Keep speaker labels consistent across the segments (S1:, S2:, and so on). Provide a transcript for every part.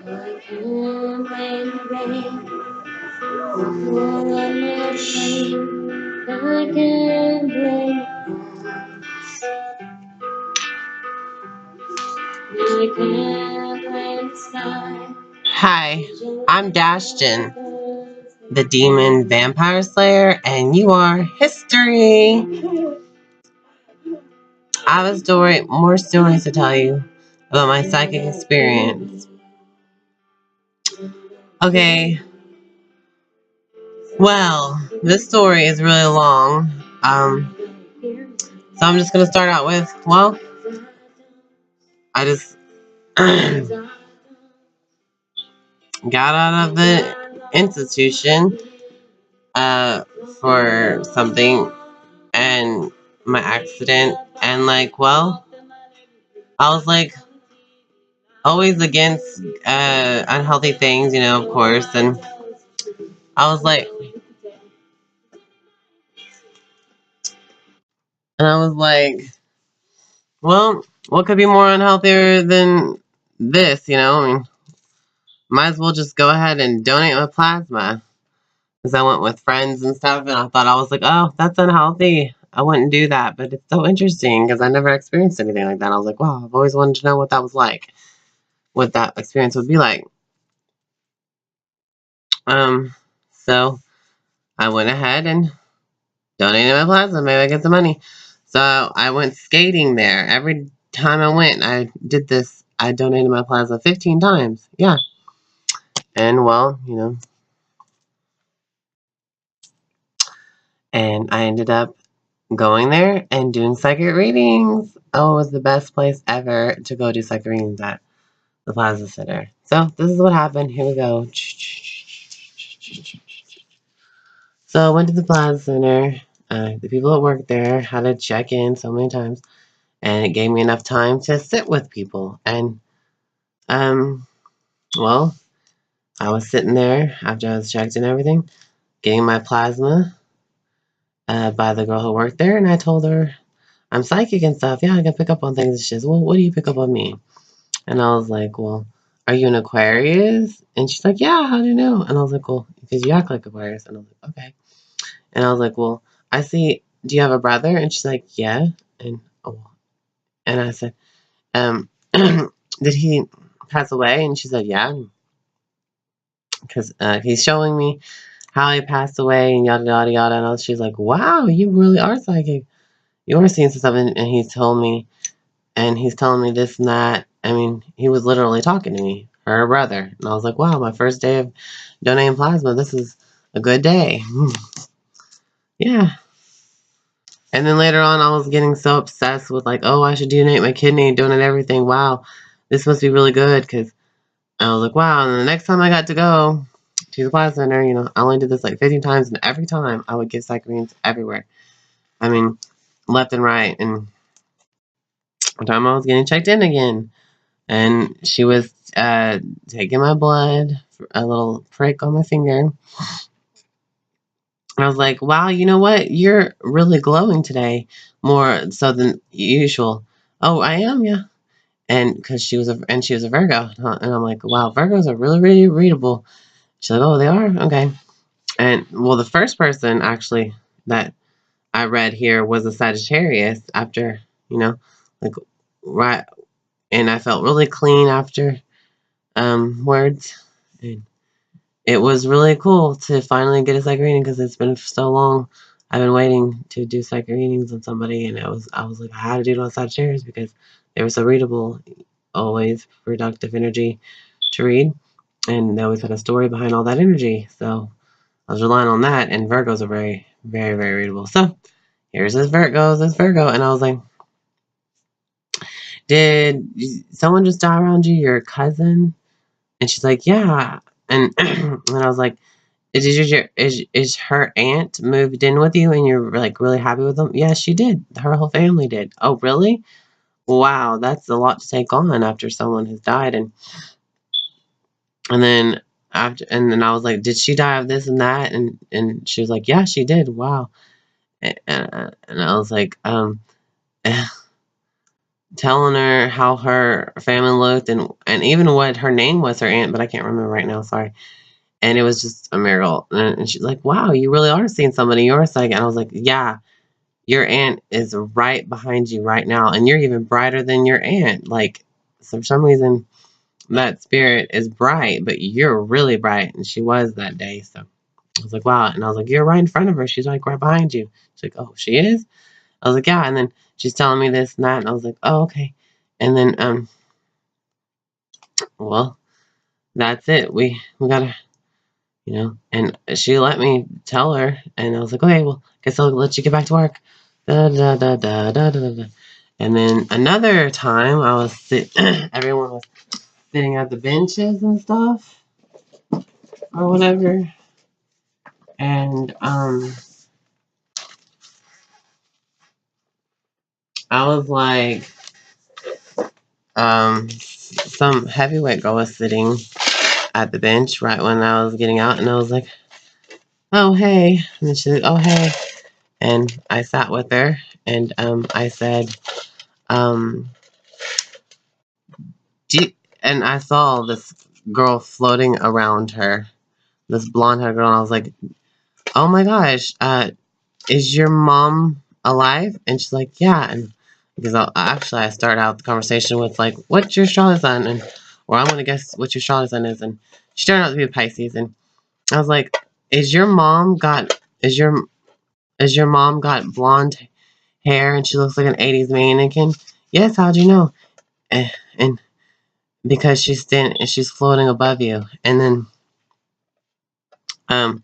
S1: I can't blame the rain for all my pain. I can't blame. I can't blame the sky. Hi, I'm Dashton, the demon vampire slayer, and you are history. I have a story, more stories to tell you about my psychic experience. Okay, well, this story is really long. So I'm just gonna start out with, well, I just got out of the institution for something and my accident, and like, well, I was like always against unhealthy things, of course, and I was like, well, what could be more unhealthier than this, I mean, might as well just go ahead and donate my plasma. Because I went with friends and stuff, and I thought, I was like, oh, that's unhealthy. I wouldn't do that, but it's so interesting because I never experienced anything like that. I was like, wow, I've always wanted to know what that was like, what that experience would be like. So I went ahead and donated my plasma. Maybe I get some money. So I went skating there. Every time I went, I did this. I donated my plasma 15 times. Yeah. And well, and I ended up going there and doing psychic readings. Oh, it was the best place ever to go do psychic readings at the Plaza Center. So this is what happened. Here we go. So I went to the Plaza Center. The people that worked there had to check in so many times, and it gave me enough time to sit with people. And well, I was sitting there after I was checked and everything, getting my plasma by the girl who worked there, and I told her I'm psychic and stuff. Yeah, I can pick up on things. And she says, well, what do you pick up on me? And I was like, well, are you an Aquarius? And she's like, yeah, how do you know? And I was like, well, because you act like Aquarius. And I was like, okay. And I was like, well, I see, do you have a brother? And she's like, yeah. And I said, did he pass away? And she said, yeah. Because he's showing me how he passed away and yada, yada, yada. And she's like, wow, you really are psychic. You are seeing something. And he's telling me this and that. I mean, he was literally talking to me, her brother. And I was like, wow, my first day of donating plasma. This is a good day. Yeah. And then later on, I was getting so obsessed with like, oh, I should donate my kidney, donate everything. Wow, this must be really good. Because I was like, wow. And the next time I got to go to the plasma center, I only did this like 15 times. And every time I would get psychic everywhere. I mean, left and right. And one time I was getting checked in again. And she was taking my blood, a little prick on my finger. And I was like, wow, you know what? You're really glowing today, more so than usual. Oh, I am, yeah. And because she was a Virgo. Huh? And I'm like, wow, Virgos are really, really readable. She's like, oh, they are? Okay. And well, the first person actually that I read here was a Sagittarius after, like, right. And I felt really clean after words. And it was really cool to finally get a psychic reading because it's been so long. I've been waiting to do psychic readings on somebody, and I was like, I had to do it on Sagittarius because they were so readable, always productive energy to read, and they always had a story behind all that energy. So I was relying on that, and Virgos are very, very, very readable. So here's this Virgo, and I was like, did someone just die around you, your cousin? And she's like, yeah. And and I was like, is her aunt moved in with you and you're like really happy with them? Yeah, she did. Her whole family did. Oh, really? Wow, that's a lot to take on after someone has died. And then I was like, did she die of this and that? And she was like, yeah, she did. Wow. And I was like, telling her how her family looked and even what her name was, her aunt, but I can't remember right now, sorry. And it was just a miracle. And she's like, wow, you really are seeing somebody. You're a psychic. And I was like, yeah, your aunt is right behind you right now. And you're even brighter than your aunt. Like, so for some reason, that spirit is bright, but you're really bright. And she was that day. So I was like, wow. And I was like, you're right in front of her. She's like right behind you. She's like, oh, she is? I was like, yeah. And then she's telling me this and that. And I was like, oh, okay. And then, well, that's it. We gotta, and she let me tell her, and I was like, okay, well, guess I'll let you get back to work. Da, da, da, da, da, da, da. And then another time, everyone was sitting at the benches and stuff, or whatever, and I was like, some heavyweight girl was sitting at the bench right when I was getting out, and I was like, oh hey, and then she's like, oh hey, and I sat with her, and I said, um. And I saw this girl floating around her, this blonde haired girl, and I was like, oh my gosh, is your mom alive? And she's like, yeah. And because I started out the conversation with, like, what's your astrology sign? Or I'm going to guess what your astrology sign is. And she turned out to be a Pisces. And I was like, is your mom got, is your mom got blonde hair and she looks like an 80s mannequin? Yes, how'd you know? And because she's floating above you. And then I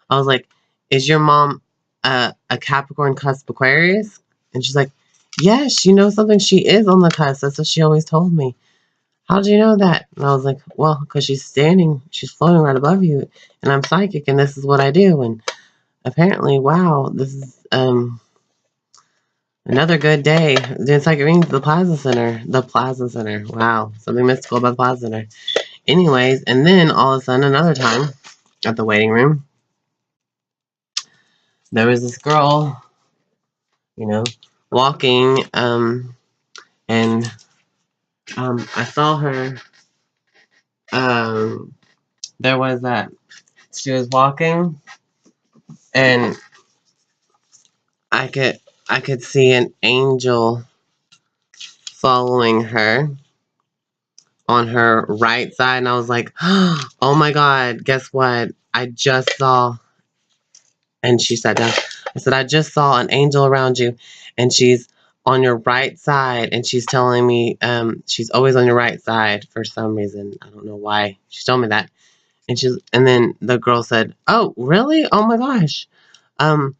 S1: was like, is your mom a Capricorn cusp Aquarius? And she's like, yes, you know something, she is on the cusp. That's what she always told me. How do you know that? And I was like, well, because she's floating right above you, and I'm psychic, and this is what I do. And apparently, wow, this is another good day. Doing psychic readings at the Plaza Center. The Plaza Center. Wow, something mystical about the Plaza Center. Anyways, and then all of a sudden, another time at the waiting room, there was this girl, you know, walking, and I saw her. Um, there was that she was walking, and I could I could see an angel following her on her right side, and I was like, oh my God, guess what? I just saw. And she sat down. I said, I just saw an angel around you, and she's on your right side, and she's telling me she's always on your right side for some reason. I don't know why. She told me that. And then the girl said, oh, really? Oh my gosh. Um,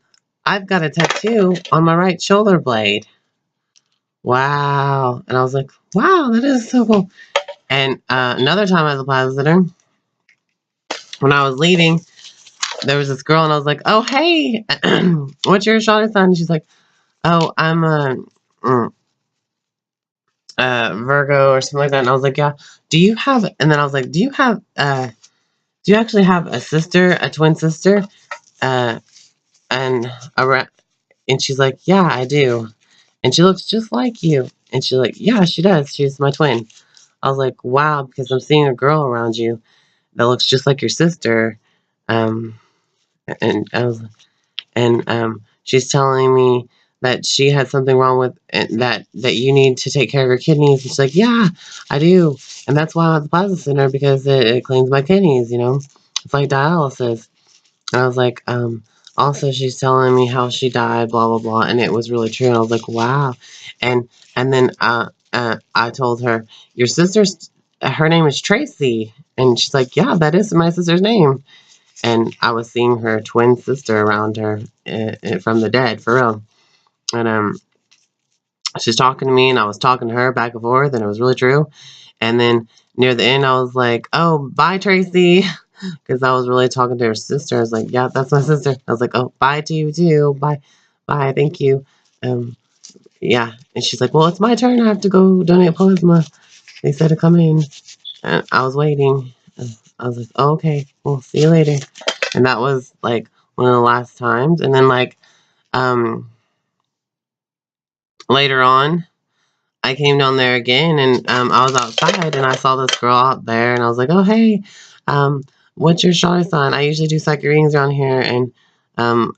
S1: I've got a tattoo on my right shoulder blade. Wow. And I was like, wow, that is so cool. And another time as a Plaza Center, when I was leaving, there was this girl, and I was like, oh, hey, what's your astrology sign? And she's like, oh, I'm a Virgo or something like that. And I was like, yeah. Do you have? And then I was like, do you actually have a sister, a twin sister? Uh, and and she's like, yeah, I do. And she looks just like you. And she's like, yeah, she does. She's my twin. I was like, wow, because I'm seeing a girl around you that looks just like your sister. Um, and I was and she's telling me that she had something wrong with that you need to take care of your kidneys. And she's like, yeah, I do, and that's why I'm at the Plaza Center, because it cleans my kidneys. It's like dialysis. And I was like, also she's telling me how she died, blah blah blah, and it was really true. And I was like, wow, and then I told her, your sister's her name is Tracy, and she's like, yeah, that is my sister's name. And I was seeing her twin sister around her from the dead, for real. And she's talking to me, and I was talking to her back and forth, and it was really true. And then near the end, I was like, "Oh, bye, Tracy," because I was really talking to her sister. I was like, "Yeah, that's my sister." I was like, "Oh, bye to you too. Bye, bye, thank you." Um, yeah. And she's like, "Well, it's my turn. I have to go donate plasma. They said to come in." And I was waiting. I was like, oh, "Okay, we'll see you later." And that was like one of the last times. And then like um later on, I came down there again, and I was outside, and I saw this girl out there, and I was like, "Oh, hey, um, what's your star sign? I usually do psychic readings around here, and I'm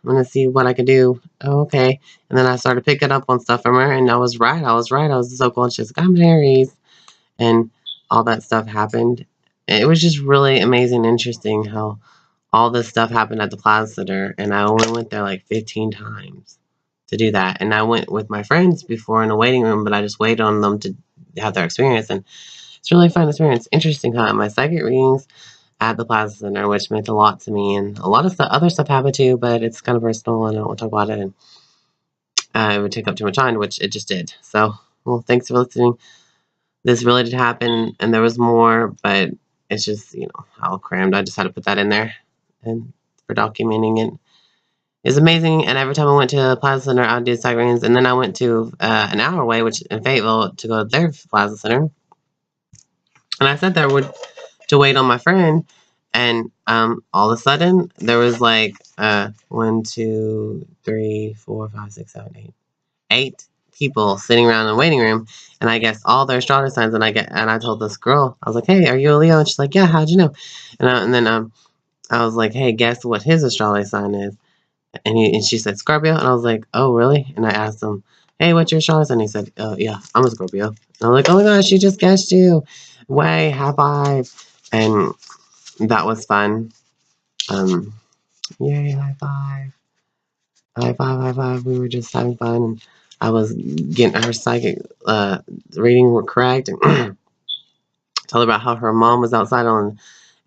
S1: gonna see what I can do." Oh, okay. And then I started picking up on stuff from her, and I was right. I was right. I was so cool. And she's like, "I'm an Aries," and all that stuff happened. It was just really amazing, and interesting how all this stuff happened at the Plaza Center, and I only went there like 15 times to do that. And I went with my friends before in the waiting room, but I just waited on them to have their experience, and it's a really fun experience. Interesting how my psychic readings at the Plaza Center, which meant a lot to me, and a lot of stuff, other stuff happened too, but it's kind of personal, and I don't want to talk about it, and it would take up too much time, which it just did. So, well, thanks for listening. This really did happen, and there was more, but it's just, how crammed. I just had to put that in there and for documenting it. It's amazing, and every time I went to Plaza Center, I did side readings, and then I went to an hour away, which in Fayetteville, to go to their Plaza Center, and I sat there to wait on my friend, and all of a sudden there was like 1, 2, 3, 4, 5, 6, 7, 8 people sitting around in the waiting room, and I guess all their astrology signs, and I told this girl, I was like, "Hey, are you a Leo?" And she's like, "Yeah, how'd you know?" And then I was like, "Hey, guess what his astrology sign is?" And she said Scorpio, and I was like, "Oh, really?" And I asked him, "Hey, what's your astrology sign?" And he said, "Oh, yeah, I'm a Scorpio." And I'm like, "Oh my gosh, she just guessed you! Way, high five!" And that was fun. Um, Yay, high five! High five! High five! We were just having fun, and I was getting her psychic reading were correct, and tell her about how her mom was outside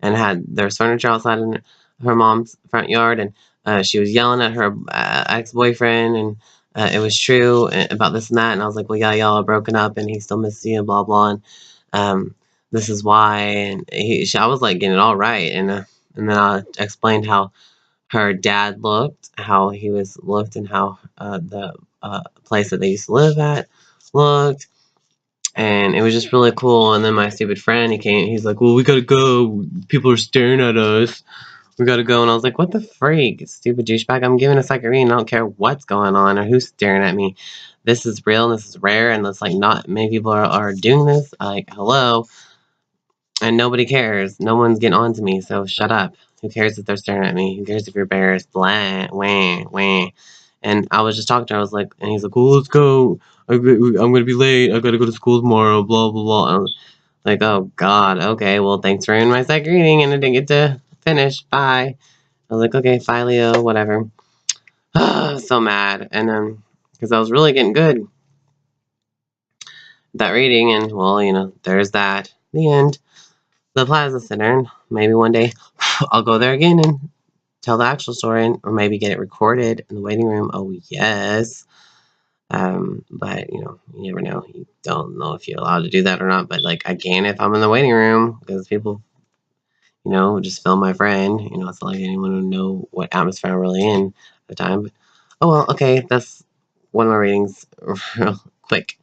S1: and had there's furniture outside in her mom's front yard, and she was yelling at her ex-boyfriend, and it was true about this and that, and I was like, well, yeah, y'all are broken up, and he still misses you, and blah blah, and um, this is why, and I was like getting it all right, and then I explained how her dad looked, how he was looked, and how the place that they used to live at looked, and it was just really cool. And then my stupid friend, he came, he's like, well, we gotta go, people are staring at us, we gotta go. And I was like, what the freak, stupid douchebag, I'm giving a psychic reading, I don't care what's going on or who's staring at me. This is real, and this is rare, and it's like not many people are doing this, like, hello. And nobody cares, no one's getting on to me, so shut up. Who cares if they're staring at me? Who cares if you're embarrassed? Blah, wah, wah. And I was just talking to her, I was like, and he's like, well, let's go, I'm gonna be late, I gotta go to school tomorrow, blah blah blah. Like, oh God, okay, well, thanks for ruining my second reading, and I didn't get to finish. Bye. I was like, okay, bye, Leo, whatever. So mad, and then because I was really getting good at that reading, and well, there's that. The end. The Plaza Center. Maybe one day I'll go there again and tell the actual story, or maybe get it recorded in the waiting room. Oh yes. But you never know. You don't know if you're allowed to do that or not. But like I can if I'm in the waiting room because people just film my friend. It's not like anyone would know what atmosphere I'm really in at the time. But, oh well, okay, that's one of my readings real quick.